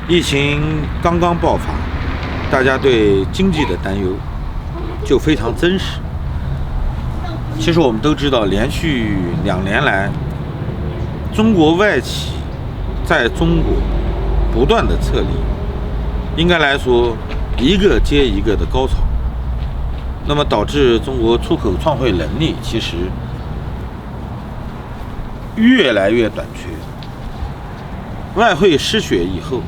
疫情刚刚爆发，大家对经济的担忧就非常真实。其实我们都知道，连续2年来，中国外企在中国不断的撤离，应该来说一个接一个的高潮，那么导致中国出口创汇能力其实越来越短缺。外汇失血以后，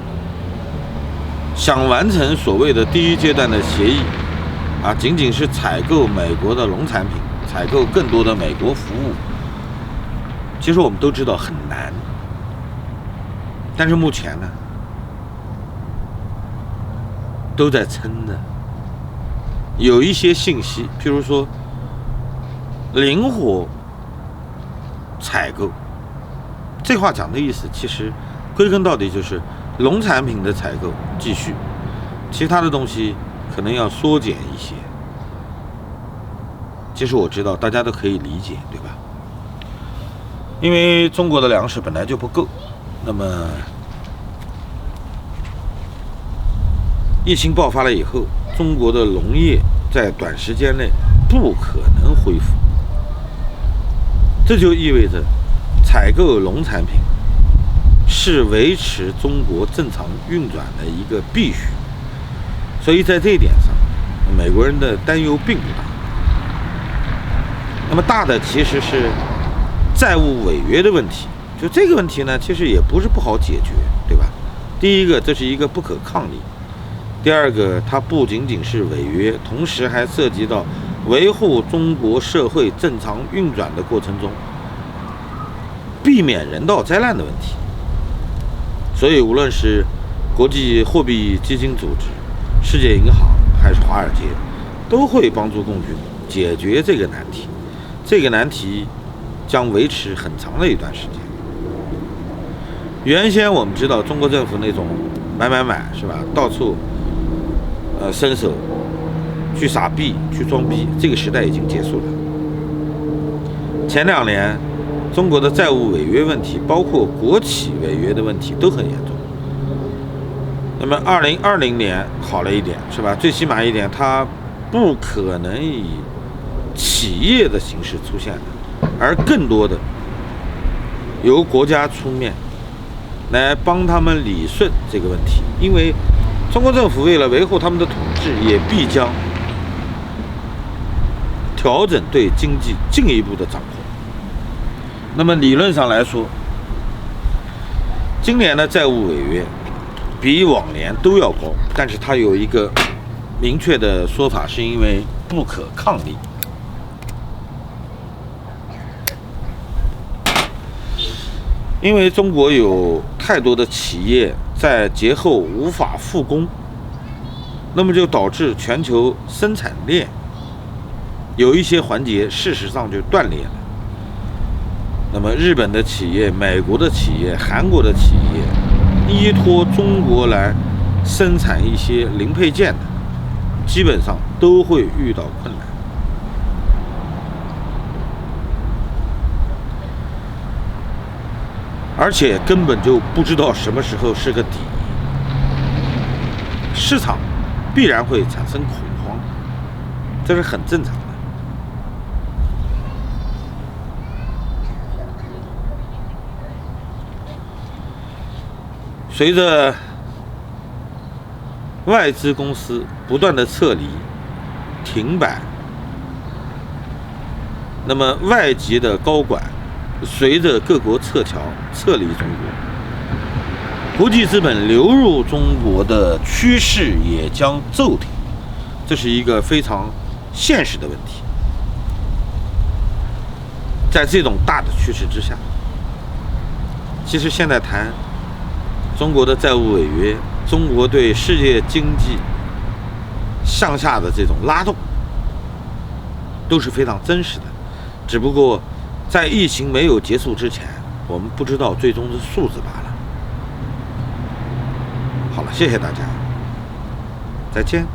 想完成所谓的第一阶段的协议仅仅是采购美国的农产品，采购更多的美国服务，其实我们都知道很难。但是目前呢，都在撑着。有一些信息，譬如说灵活采购，这话讲的意思，其实归根到底就是农产品的采购继续，其他的东西可能要缩减一些。其实我知道大家都可以理解，对吧？因为中国的粮食本来就不够，那么疫情爆发了以后，中国的农业在短时间内不可能恢复，这就意味着采购农产品是维持中国正常运转的一个必须。所以在这一点上，美国人的担忧并不大。那么大的其实是债务违约的问题，就这个问题呢，其实也不是不好解决，对吧？第一个，这是一个不可抗力；第二个，它不仅仅是违约，同时还涉及到维护中国社会正常运转的过程中，避免人道灾难的问题。所以，无论是国际货币基金组织、世界银行还是华尔街，都会帮助共军解决这个难题。这个难题将维持很长的一段时间。原先我们知道中国政府那种买是吧，到处伸手去撒币去装逼，这个时代已经结束了。前2年中国的债务违约问题，包括国企违约的问题都很严重。那么2020年好了一点，是吧？最起码一点，它不可能以企业的形式出现的，而更多的由国家出面来帮他们理顺这个问题。因为中国政府为了维护他们的统治，也必将调整对经济进一步的掌控。那么理论上来说，今年的债务违约比往年都要高，但是它有一个明确的说法，是因为不可抗力。因为中国有太多的企业在节后无法复工，那么就导致全球生产链有一些环节事实上就断裂了。那么日本的企业、美国的企业、韩国的企业依托中国来生产一些零配件的，基本上都会遇到困难。而且根本就不知道什么时候是个底，市场必然会产生恐慌，这是很正常的。随着外资公司不断的撤离、停摆，那么外籍的高管随着各国撤离中国，国际资本流入中国的趋势也将骤停，这是一个非常现实的问题。在这种大的趋势之下，其实现在谈中国的债务违约，中国对世界经济向下的这种拉动，都是非常真实的。只不过在疫情没有结束之前，我们不知道最终的数字罢了。好了，谢谢大家，再见。